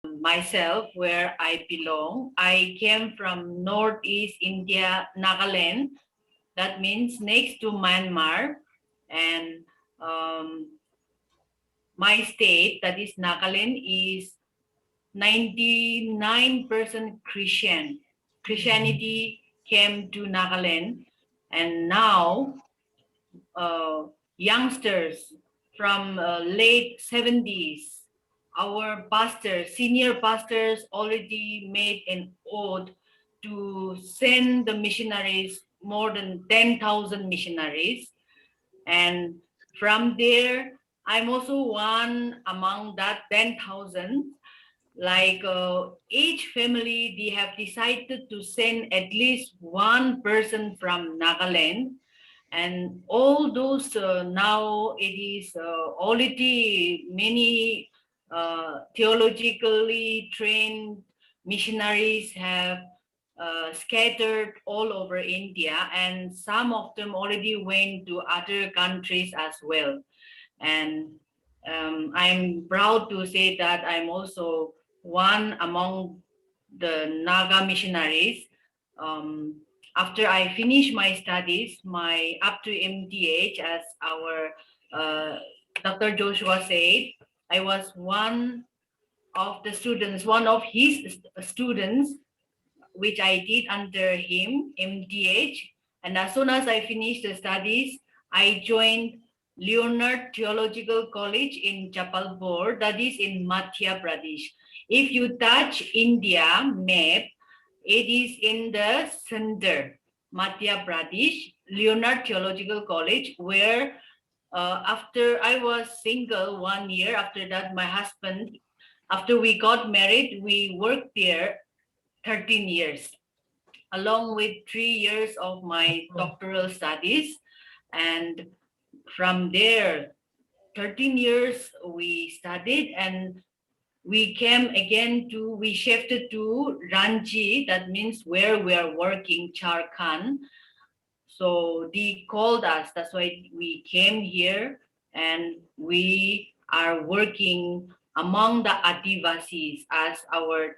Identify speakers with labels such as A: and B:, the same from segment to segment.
A: myself, where I belong. I came from Northeast India, Nagaland. That means next to Myanmar. And um, my state, that is Nagaland, is 99% Christian. Christianity came to Nagaland, and now uh, youngsters from late 70s, our pastors, senior pastors already made an oath to send the missionaries, more than 10,000 missionaries. And from there, I'm also one among that 10,000. Like each family, they have decided to send at least one person from Nagaland, and all those now it is already many theologically trained missionaries have scattered all over India, and some of them already went to other countries as well. And I'm proud to say that I'm also one among the Naga missionaries. Um, After I finished my studies, my up to MTH, as our Dr. Joshua said, I was one of the students, one of his students, which I did under him, MTH. And as soon as I finished the studies, I joined Leonard Theological College in Japalpur, that is in Madhya Pradesh. If you touch India map, it is in the center, Madhya Pradesh, Leonard Theological College, where after I was single 1 year, after that, my husband, after we got married, we worked there 13 years, along with 3 years of my doctoral studies. And from there, 13 years we studied, and we shifted to Ranchi, that means where we are working, Jharkhand. So they called us, that's why we came here, and we are working among the Adivasis, as our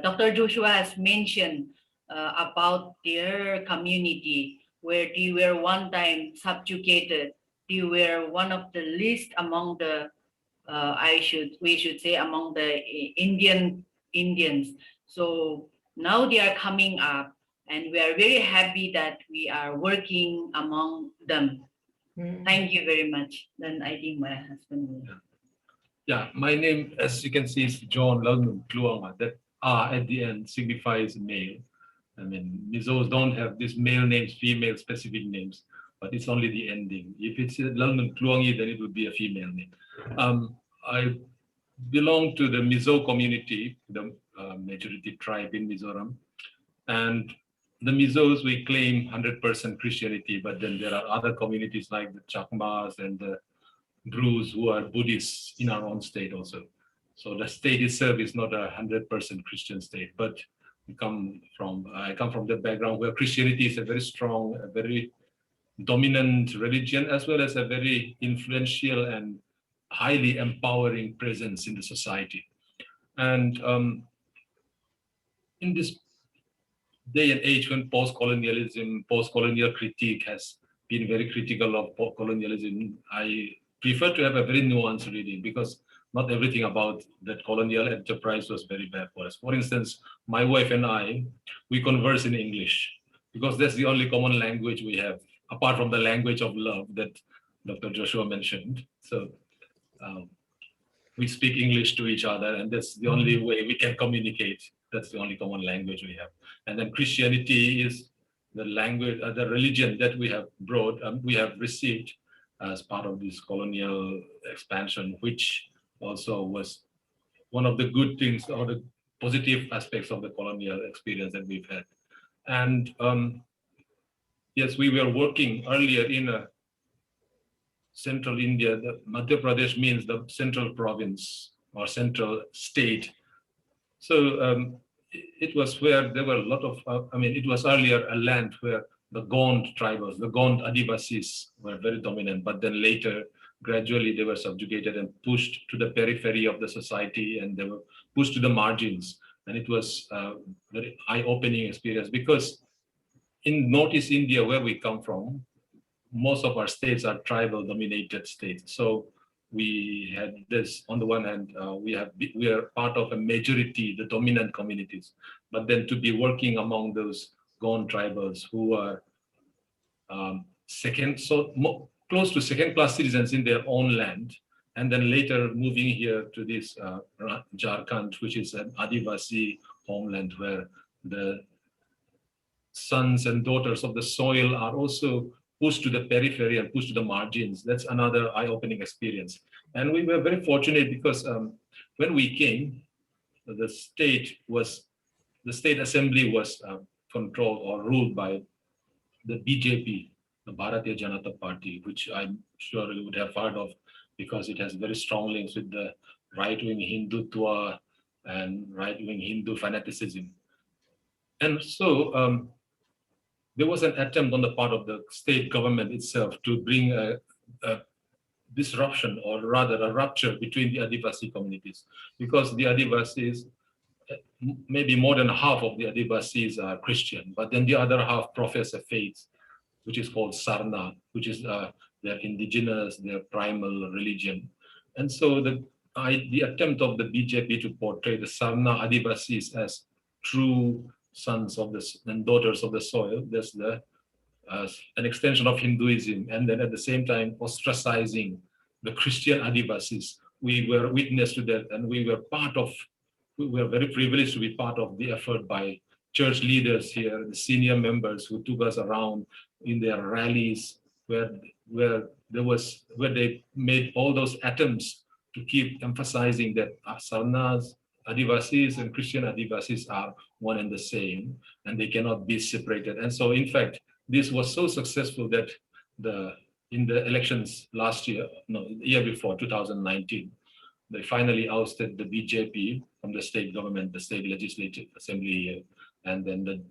A: Dr. Joshua has mentioned about their community, where they were one time subjugated. They were one of the least among the we should say among the Indians. So now they are coming up, and we are very happy that we are working among them. Thank you very much. Then I think my husband will.
B: Yeah, my name, as you can see, is John Lalnum Kluanga. That R at the end signifies male. I mean, Mizos don't have these male names, female specific names, but it's only the ending. If it's Lalnum Kluangi, then it would be a female name. I belong to the Mizo community, the majority tribe in Mizoram. And the Mizos, we claim 100% Christianity, but then there are other communities like the Chakmas and the Druze who are Buddhists in our own state also. So the state itself is not a 100% Christian state, but I come from the background where Christianity is a very strong, a very dominant religion, as well as a very influential and highly empowering presence in the society. And in this day and age when post-colonial critique has been very critical of colonialism, I prefer to have a very nuanced reading, because not everything about that colonial enterprise was very bad for us. For instance, my wife and I, we converse in English because that's the only common language we have, apart from the language of love that Dr. Joshua mentioned. So we speak English to each other, and that's the only way we can communicate. That's the only common language we have. And then Christianity is the language, the religion that we have brought, we have received as part of this colonial expansion, which also was one of the good things or the positive aspects of the colonial experience that we've had. And yes, we were working earlier in a central India. The Madhya Pradesh means the central province or central state. So it was where there were a lot of, it was earlier a land where the Gond tribals, the Gond Adivasis were very dominant, but then later gradually they were subjugated and pushed to the periphery of the society, and they were pushed to the margins. And it was a very eye-opening experience, because in Northeast India, where we come from, most of our states are tribal dominated states. So we had this, on the one hand, we are part of a majority, the dominant communities, but then to be working among those gone tribals who are close to second class citizens in their own land, and then later moving here to this Jharkhand, which is an Adivasi homeland, where the sons and daughters of the soil are also pushed to the periphery and pushed to the margins. That's another eye-opening experience. And we were very fortunate because when we came, the state assembly was controlled or ruled by the BJP, the Bharatiya Janata Party, which I'm sure you would have heard of, because it has very strong links with the right-wing Hindutva and right-wing Hindu fanaticism. And so there was an attempt on the part of the state government itself to bring a disruption, or rather a rupture, between the Adivasi communities, because the Adivasis, maybe more than half of the Adivasis are Christian, but then the other half profess a faith which is called Sarna, which is their indigenous, their primal religion. And so the attempt of the BJP to portray the Sarna Adivasis as true sons of the and daughters of the soil, there's an extension of Hinduism, and then at the same time ostracizing the Christian Adivasis. We were witness to that, and we were very privileged to be part of the effort by church leaders here, the senior members who took us around in their rallies, where they made all those attempts to keep emphasizing that Sarnas, Adivasis, and Christian Adivasis are one and the same, and they cannot be separated. And so, in fact, this was so successful that in the elections last year, no, the year before, 2019, they finally ousted the BJP from the state government, the state legislative assembly here, and then the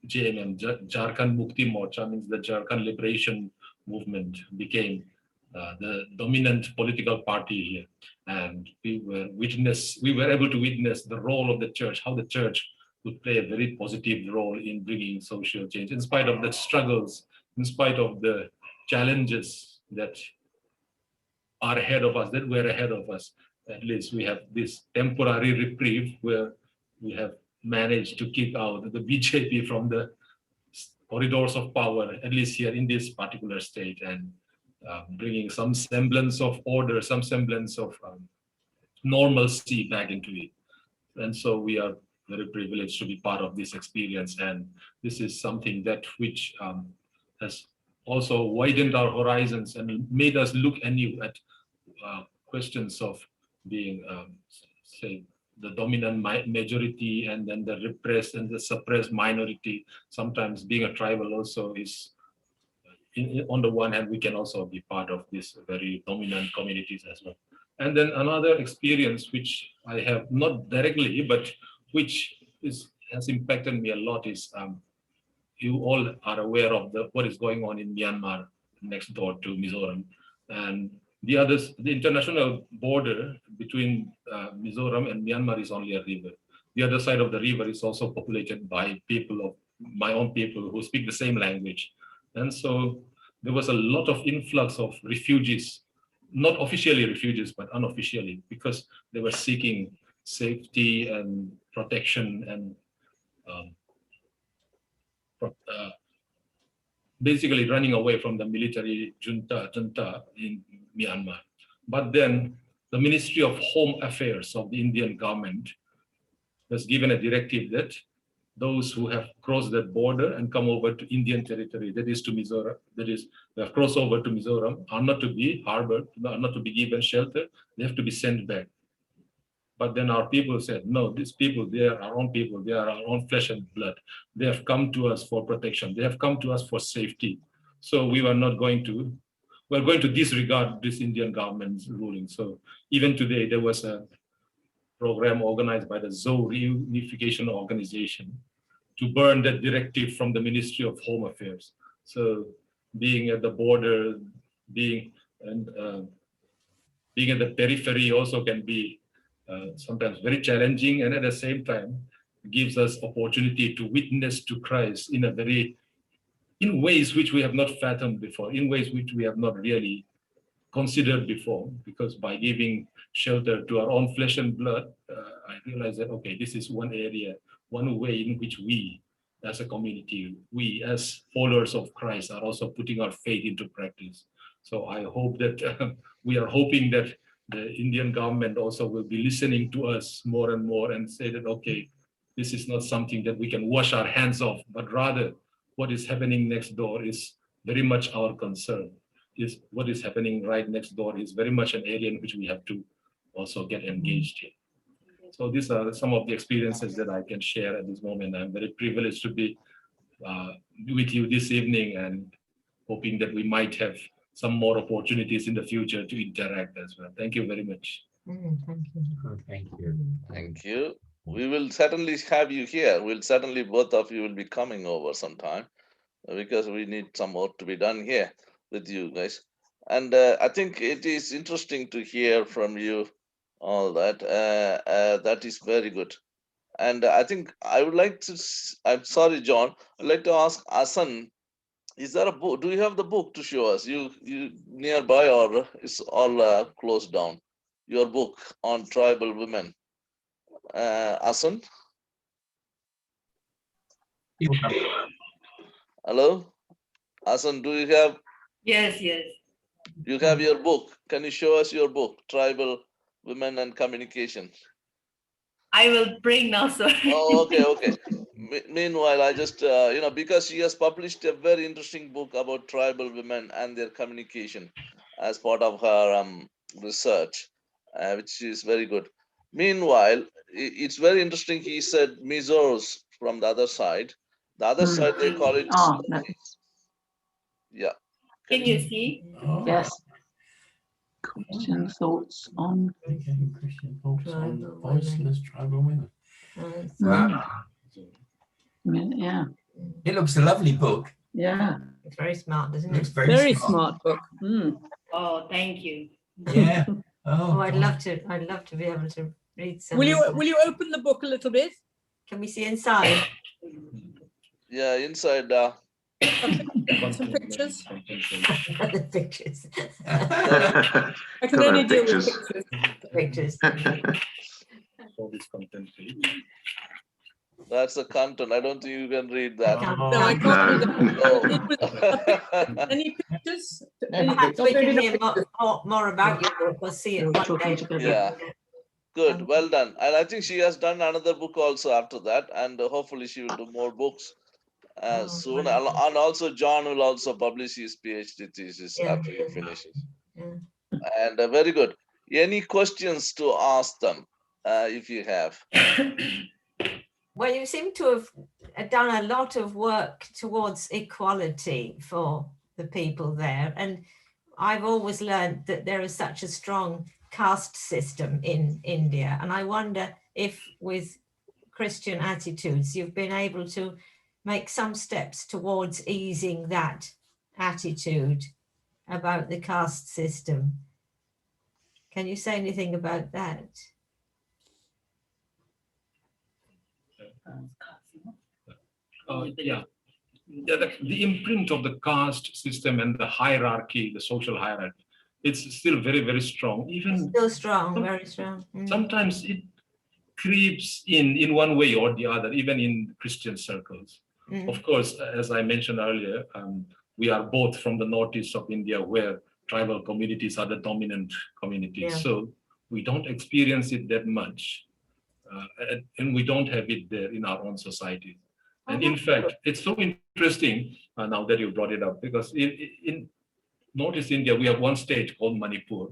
B: JMM, Jharkhand Mukti Morcha, means the Jharkhand Liberation Movement, became the dominant political party here. And we were able to witness the role of the church, how the church would play a very positive role in bringing social change, in spite of the struggles, in spite of the challenges that are ahead of us, that were ahead of us. At least we have this temporary reprieve where we have managed to kick out the BJP from the corridors of power, at least here in this particular state, and bringing some semblance of order, some semblance of normalcy back into it. And so we are very privileged to be part of this experience. And this is something that which has also widened our horizons and made us look anew at questions of being, say, the dominant majority, and then the repressed and the suppressed minority. Sometimes being a tribal also is, on the one hand, we can also be part of these very dominant communities as well. And then another experience which I have not directly, but which has impacted me a lot is, you all are aware of what is going on in Myanmar, next door to Mizoram. And the international border between Mizoram and Myanmar is only a river. The other side of the river is also populated by people of my own people who speak the same language. And so there was a lot of influx of refugees, not officially refugees, but unofficially, because they were seeking safety and protection and basically running away from the military junta in Myanmar. But then the Ministry of Home Affairs of the Indian government has given a directive that those who have crossed that border and come over to Indian territory, that is to Mizoram, that is, they have crossed over to Mizoram, are not to be harbored, are not to be given shelter, they have to be sent back. But then our people said, no, these people, they are our own people, they are our own flesh and blood. They have come to us for protection, they have come to us for safety. So we were not going to, we're going to disregard this Indian government's ruling. So even today, there was a program organized by the Zoe Reunification Organization to burn that directive from the Ministry of Home Affairs. So being at the border, being and being at the periphery also can be sometimes very challenging, and at the same time gives us opportunity to witness to Christ in ways which we have not fathomed before, in ways which we have not really considered before, because by giving shelter to our own flesh and blood, I realized that, okay, this is one area, one way in which we as a community, we as followers of Christ are also putting our faith into practice. So I hope that we are hoping that the Indian government also will be listening to us more and more and say that, okay, this is not something that we can wash our hands of, but rather what is happening next door is very much our concern. Is what is happening right next door is very much an area in which we have to also get engaged in. So these are some of the experiences that I can share at this moment. I'm very privileged to be with you this evening and hoping that we might have some more opportunities in the future to interact as well. Thank you very much.
C: Thank you.
D: Oh, thank you.
E: Thank you. We will certainly have you here. We'll certainly, both of you will be coming over sometime because we need some work to be done here with you guys. And I think it is interesting to hear from you all that. That is very good. And I think I would like to, I'm sorry, John, I'd like to ask Asan, is there a book? Do you have the book to show us? You nearby, or it's all closed down? Your book on tribal women. Asan? Hello? Asan, do you have
A: Yes.
E: you have your book? Can you show us your book, Tribal Women and Communication?
A: I will bring now, sorry.
E: Oh, okay. Meanwhile, I just, because she has published a very interesting book about tribal women and their communication as part of her research, which is very good. Meanwhile, it's very interesting. He said Mizos from the other side. The other side, they call it.
C: Oh, no.
E: Yeah.
A: Can you see?
D: Oh,
C: Yes. Christian thoughts on.
D: okay, Christian thoughts on
C: Tribal
D: voiceless tribal women.
C: Mm, yeah,
D: It looks a lovely book.
C: yeah.
F: It's very smart, doesn't
D: It looks
F: it?
D: very,
C: Very
D: smart.
C: smart book. Mm.
A: Oh, thank you.
D: Yeah.
F: Oh, I'd
D: God.
F: love to. I'd love to be able to read some.
C: Will
F: of
C: you
F: that.
C: open the book a little bit?
F: Can we see inside?
E: Yeah, inside.
C: Some pictures.
F: The pictures.
C: I can
G: Got
C: only
G: the
C: deal with
G: pictures.
F: Pictures.
B: For this content page.
E: That's the content. I don't think you can read that.
C: No, I can't do that.
E: Oh.
C: It was any pictures?
F: Perhaps we can hear more about your book. We'll see it
C: We're
F: one
C: talking
F: day.
C: together.
E: Yeah. Good, well done. And I think she has done another book also after that, and hopefully she will do more books
F: Oh,
E: soon.
F: wonderful.
E: And also John will also publish his PhD thesis
F: Yeah.
E: after he finishes.
F: Yeah.
E: And very good. Any questions to ask them, if you have?
F: Well, you seem to have done a lot of work towards equality for the people there. And I've always learned that there is such a strong caste system in India. And I wonder if with Christian attitudes, you've been able to make some steps towards easing that attitude about the caste system. Can you say anything about that?
B: Yeah. The imprint of the caste system and the hierarchy, the social hierarchy, it's still very, very strong. Even
F: Still strong, very strong. Mm.
B: sometimes it creeps in one way or the other, even in Christian circles.
F: Mm.
B: Of course, as I mentioned earlier, we are both from the northeast of India, where tribal communities are the dominant communities.
F: Yeah.
B: So we don't experience it that much, and we don't have it there in our own society. And in fact, it's so interesting now that you brought it up, because in Northeast India, we have one state called Manipur,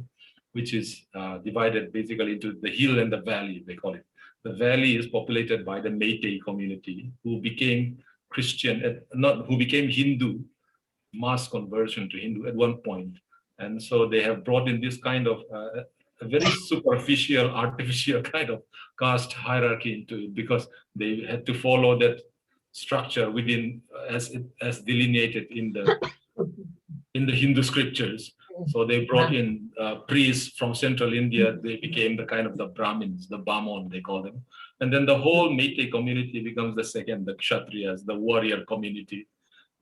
B: which is divided basically into the hill and the valley, they call it. The valley is populated by the Meitei community, who became Christian, who became Hindu, mass conversion to Hindu at one point. And so they have brought in this kind of a very superficial, artificial kind of caste hierarchy into it, because they had to follow that structure within as delineated in the Hindu scriptures. So they brought in priests from central India. They became the kind of the Brahmins, the Bamon, they call them. And then the whole Meitei community becomes the second, the Kshatriyas, the warrior community.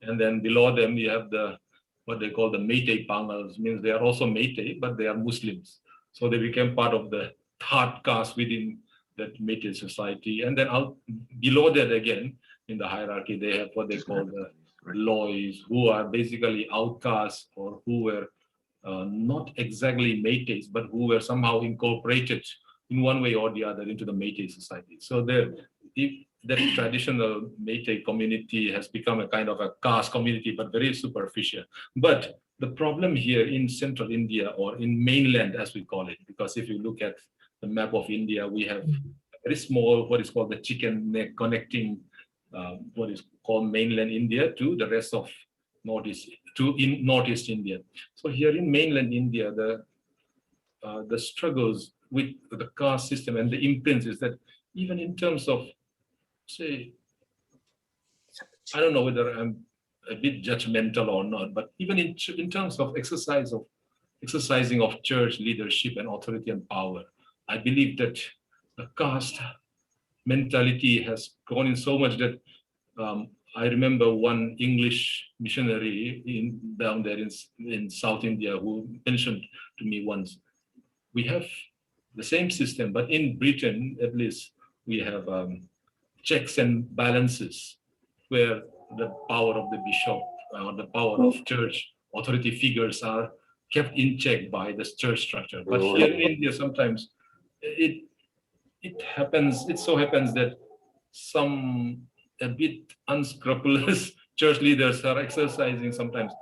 B: And then below them, you have the what they call the Meitei Pangals, means they are also Meitei, but they are Muslims. So they became part of the third caste within that Meitei society. And then out below that again, in the hierarchy, they have what they call the Lois, who are basically outcasts or who were not exactly Meiteis, but who were somehow incorporated in one way or the other into the Meitei society. So there, if that traditional Meitei community has become a kind of a caste community, but very superficial. But the problem here in central India, or in mainland as we call it, because if you look at the map of India, we have a very small, what is called the chicken neck connecting what is called mainland India to the rest of Northeast India. So here in mainland India, the struggles with the caste system and the imprints is that even in terms of, say, I don't know whether I'm a bit judgmental or not, but even in terms of exercising of church leadership and authority and power, I believe that the caste mentality has gone in so much that I remember one English missionary down there in South India who mentioned to me once, we have the same system, but in Britain, at least, we have checks and balances where the power of the bishop, the power of church authority figures are kept in check by the church structure. But here in India, sometimes it so happens that some a bit unscrupulous church leaders are exercising sometimes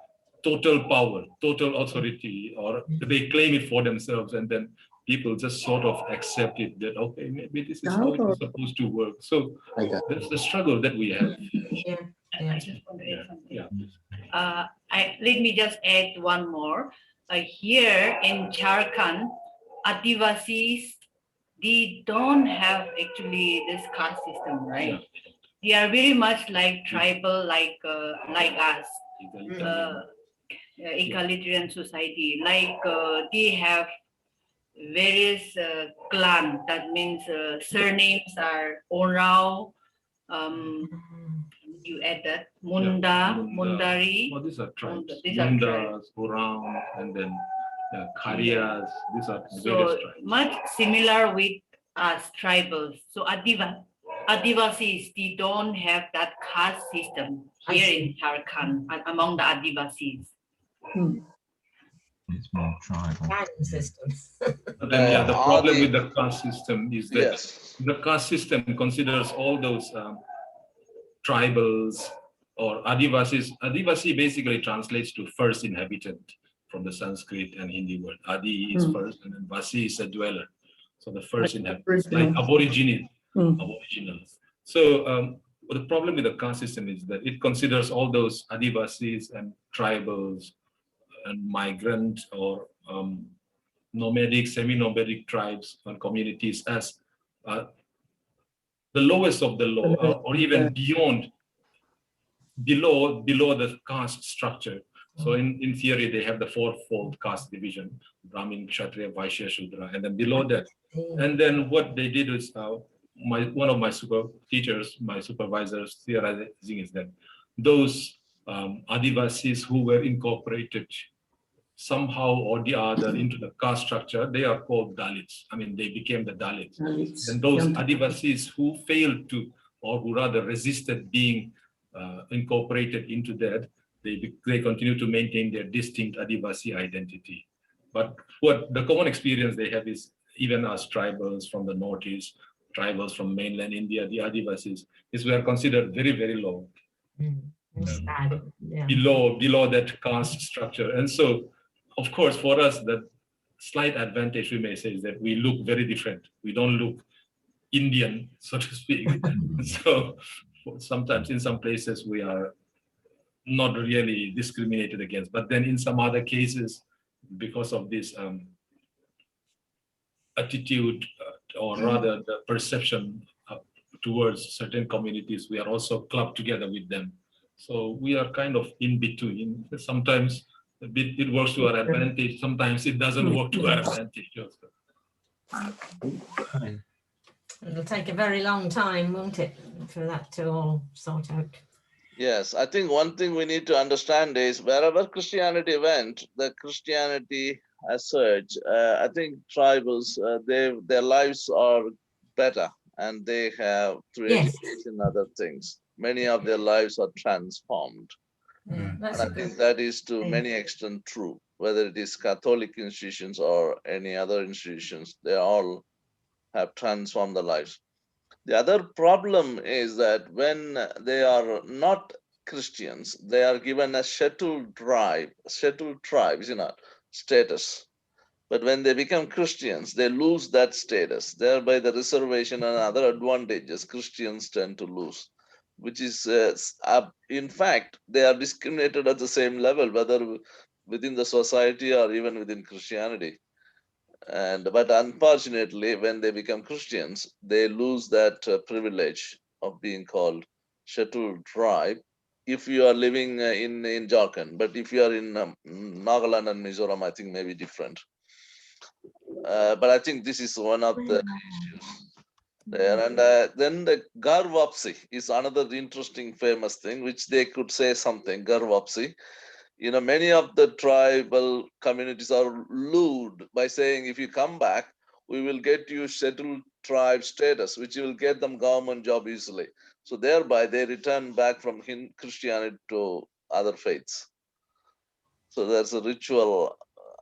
B: total power, total authority, or they claim it for themselves, and then people just sort of accept it that, okay, maybe this is how it's supposed to work. So that's the struggle that we have.
F: Yeah.
A: I just want to add something.
B: Yeah.
A: Let me just add one more. Here in Jharkhand, Adivasis, they don't have actually this caste system, right? They are very much like tribal, like us, egalitarian society. Like they have various clan. That means surnames are Orao. You add that Munda, Mundari.
B: Well, these are tribes.
A: These are
B: Mundas, Orang, and then Khariyas. These are
A: So
B: various tribes.
A: much similar with us tribals. So Adivasis, they don't have that caste system here in Jharkhand among the Adivasis.
D: It's more tribal.
F: Clan system.
B: But then, the
E: Are
B: problem
E: they-
B: with the caste system is that
E: Yes.
B: the caste system considers all those tribals or Adivasis. Adivasi basically translates to first inhabitant from the Sanskrit and Hindi word. Adi is first, and then Vasi is a dweller. So the first inhabitant, like aboriginals. So the problem with the caste system is that it considers all those Adivasis and tribals and migrant or nomadic, semi-nomadic tribes and communities as the lowest of the low, or even below the caste structure. So in theory, they have the fourfold caste division: Brahmin, Kshatriya, Vaishya, Shudra, and then below that. And then what they did is one of my supervisors theorizing is that those Adivasis who were incorporated somehow or the other into the caste structure, they are called Dalits. I mean, they became the Dalits. And those Adivasis who failed to, or who rather resisted being incorporated into that, they continue to maintain their distinct Adivasi identity. But what the common experience they have is, even as tribals from the Northeast, tribals from mainland India, the Adivasis, is we are considered very, very low, below that caste structure. And so, of course, for us, the slight advantage we may say is that we look very different. We don't look Indian, so to speak. So sometimes in some places we are not really discriminated against, but then in some other cases, because of this attitude, or rather the perception towards certain communities, we are also clubbed together with them. So we are kind of in between. Sometimes it works to our advantage. Sometimes it doesn't work to our advantage. Also.
D: Fine.
F: It'll take a very long time, won't it, for that to all sort out?
E: Yes, I think one thing we need to understand is wherever Christianity went, the Christianity as such, I think tribals, their lives are better, and they have through
F: Yes.
E: education and other things, many of their lives are transformed.
F: That's
E: And
F: a
E: I
F: good
E: think that is to
F: thing.
E: many extent true, whether it is Catholic institutions or any other institutions, they all have transformed their lives. The other problem is that when they are not Christians, they are given a scheduled tribe, status. But when they become Christians, they lose that status. Thereby, the reservation and other advantages Christians tend to lose, which is, in fact, they are discriminated at the same level, whether within the society or even within Christianity. But unfortunately, when they become Christians, they lose that privilege of being called scheduled tribe. If you are living in Jharkhand, but if you are in Nagaland and Mizoram, I think maybe different. But I think this is one of the issues there. And then the Garvapsi is another interesting, famous thing, which they could say something. Garvapsi. Many of the tribal communities are lured by saying, if you come back, we will get you scheduled tribe status, which will get them government job easily. So thereby they return back from Christianity to other faiths. So there's a ritual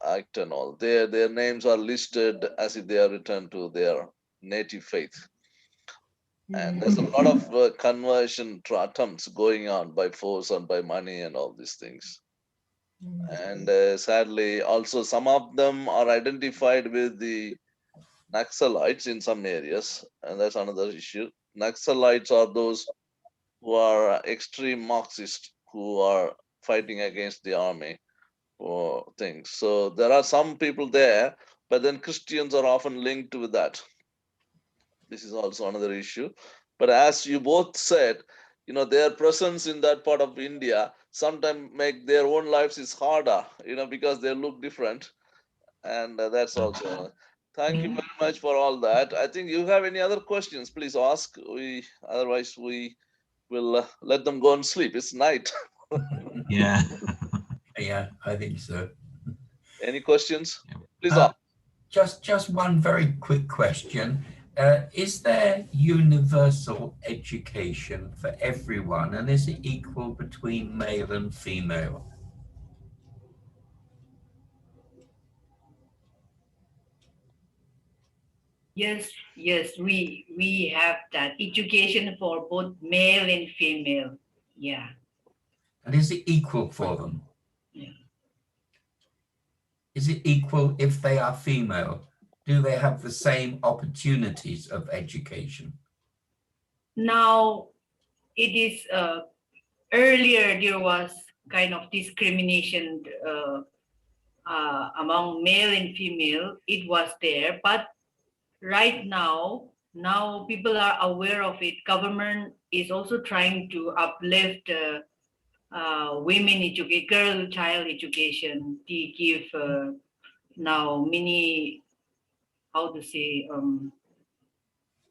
E: act and all. Their names are listed as if they are returned to their native faith. And there's a lot of conversion attempts going on by force and by money and all these things. And sadly, also some of them are identified with the Naxalites in some areas, and that's another issue. Naxalites are those who are extreme Marxists who are fighting against the army for things. So there are some people there, but then Christians are often linked with that. This is also another issue. But as you both said, their presence in that part of India sometimes make their own lives is harder, because they look different. And that's also. Thank you very much for all that. I think you have any other questions, please ask. Otherwise we will let them go and sleep. It's night.
G: Yeah.
D: Yeah, I think so.
E: Any questions? Please
D: Uh,
E: ask.
D: Just one very quick question. Is there universal education for everyone, and is it equal between male and female?
A: Yes, we have that education for both male and female. Yeah.
D: And is it equal for them?
A: Yeah.
D: Is it equal if they are female? Do they have the same opportunities of education?
A: Now it is earlier there was kind of discrimination among male and female. It was there, but right now people are aware of it. Government is also trying to uplift women education, girl child education, to give now many, how to say,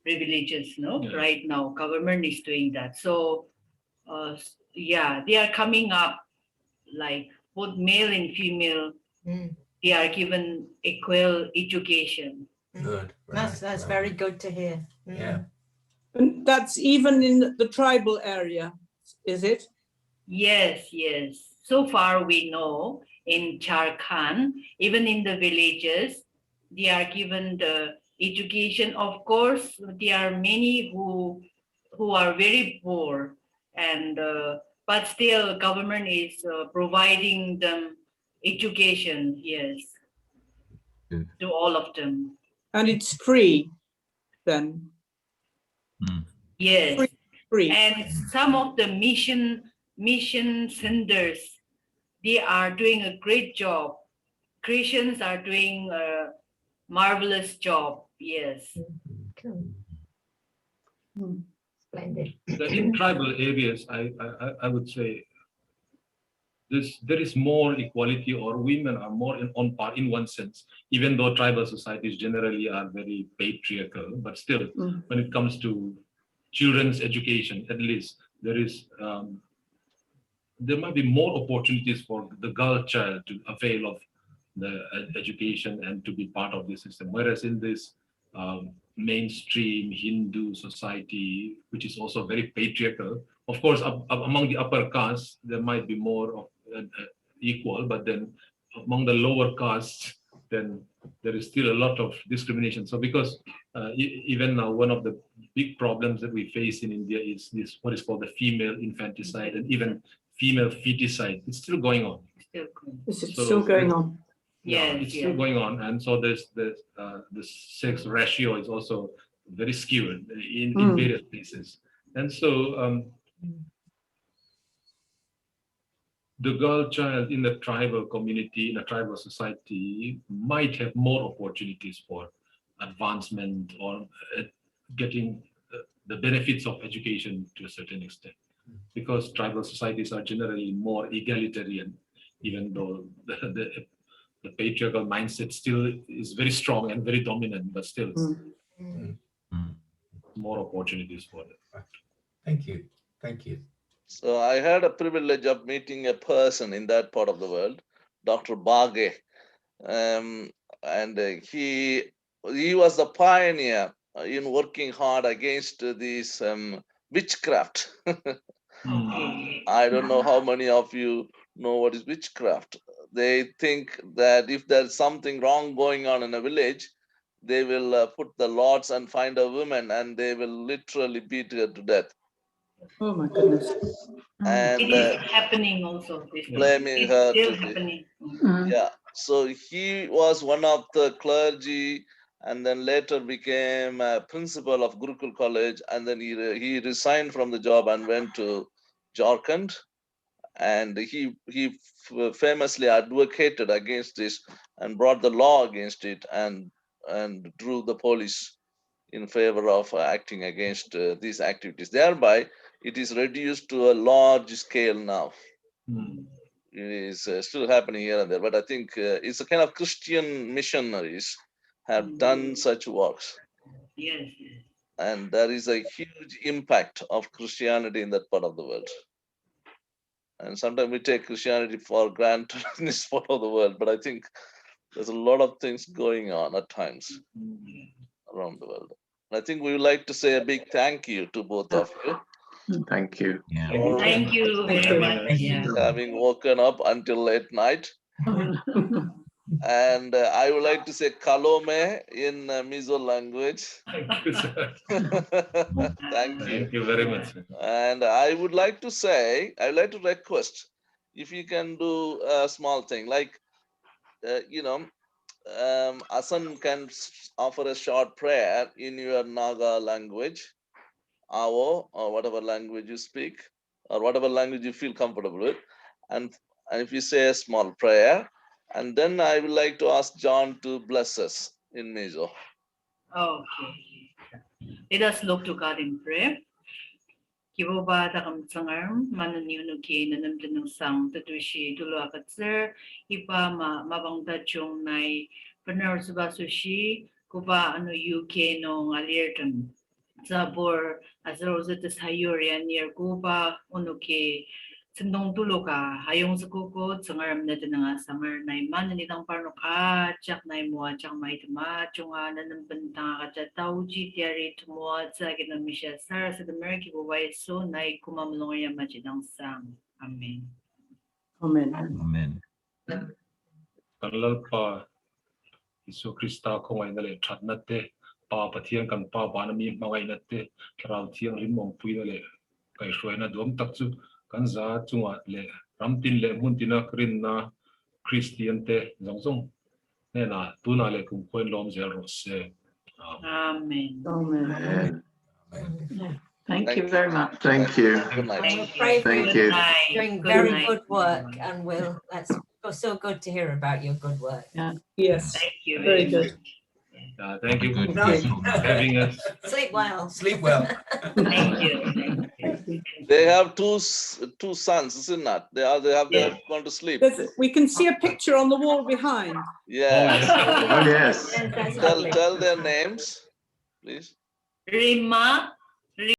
A: privileges.
B: Yeah.
A: Right now government is doing that. So yeah, they are coming up, like both male and female, they are given equal education.
D: Good.
F: That's
D: right,
F: very
D: right.
F: good to hear.
D: Yeah.
C: And that's even in the tribal area, is it?
A: Yes. So far we know in Jharkhand, even in the villages, they are given the education. Of course, there are many who are very poor, and but still government is providing them education. Yes,
G: Good.
A: to all of them.
C: And it's free then?
A: Yes.
C: Free.
A: And some of the mission centers, they are doing a great job. Christians are doing a marvelous job. Yes.
F: Cool. Splendid.
B: In tribal areas, I would say there is more equality, or women are more on par in one sense, even though tribal societies generally are very patriarchal, but still, when it comes to children's education, at least there might be more opportunities for the girl child to avail of the education and to be part of the system. Whereas in this mainstream Hindu society, which is also very patriarchal, of course, among the upper castes, there might be more of equal, but then among the lower castes, then there is still a lot of discrimination. So because even now, one of the big problems that we face in India is this, what is called the female infanticide and even female feticide. It's still going on.
A: Still cool.
C: This is
B: So-
C: still going on.
B: Yeah,
A: Yes,
B: it's still
A: yes.
B: going on, and so there's the sex ratio is also very skewed in various places, and so the girl child in the tribal community, in a tribal society, might have more opportunities for advancement or getting the benefits of education to a certain extent, because tribal societies are generally more egalitarian, even though the patriarchal mindset still is very strong and very dominant, but still more opportunities for them.
D: Thank you. Thank you.
E: So I had a privilege of meeting a person in that part of the world, Dr. Bage, and he was the pioneer in working hard against this witchcraft. I don't know how many of you know what is witchcraft. They think that if there's something wrong going on in a village, they will put the lords and find a woman and they will literally beat her to death.
C: Oh my goodness.
E: And
A: It is happening also.
E: blaming
A: It's
E: her
A: still
E: to be-
A: happening.
E: Yeah, so he was one of the clergy and then later became a principal of Gurukul College, and then he resigned from the job and went to Jharkhand, and he famously advocated against this and brought the law against it and drew the police in favor of acting against these activities. Thereby, it is reduced to a large scale now. It is still happening here and there, but I think it's a kind of Christian missionaries have done such works,
A: Yes.
E: and there is a huge impact of Christianity in that part of the world. And sometimes we take Christianity for granted in this part of the world, but I think there's a lot of things going on at times around the world. And I think we would like to say a big thank you to both of you.
H: Thank you.
G: Yeah.
E: for
A: Thank you very much. Yeah.
E: having woken up until late night. And I would like to say Kalome in Mizo language. Thank you.
B: Thank you very much.
E: And I would like to say, I would like to request if you can do a small thing like, Asan can offer a short prayer in your Naga language, Awo, or whatever language you speak, or whatever language you feel comfortable with. And if you say a small prayer, and then I would like to ask John to bless us in Mizo.
A: Okay. Let us look to God in prayer. Kiboba takam sangarm mananiunuki nanamdanang sang tatushi tuluakatsir ipa mabangda chung nai panar subasushi kuba ano UK no alirtan zabor azrozet sayurian near kuba unuki sendong tuluka hayong sakuko sangarm na tananga sangar nai mananitang parnoka chak nai mua chak mai tama chunga nanambantang katauji tiari tumua tsagin na misha sar sa America buwai so nai kumamlong ya majidang sang. Amen.
C: Amen.
G: Amen.
B: Kanlal pa Isu Krista kong ay nale chat nate pa pathian kan pa banami mawai nate raw thiang rimong pui nale kai shwai na dom tak chu kan za chunga le ramtin le muntina krin na Christian te zongzong ne na tu na le kum point lom zel ro se.
A: Amen.
C: Amen.
I: Thank you very much.
H: Thank you.
E: Good night.
F: And we pray for
H: Thank
F: you.
H: you.
F: Doing
A: Good
F: very
A: night.
F: good work, and that's so good to hear about your good work.
C: Yes.
A: Thank you
C: Very good.
B: Thank you
G: Good.
B: for having us.
F: Sleep well.
D: Sleep well.
A: Thank you.
E: They have two two sons, isn't it? They're gone to sleep.
C: We can see a picture on the wall behind.
E: Yes.
I: Oh, yes.
F: Yes, that's lovely.
E: Tell their names, please.
A: Rima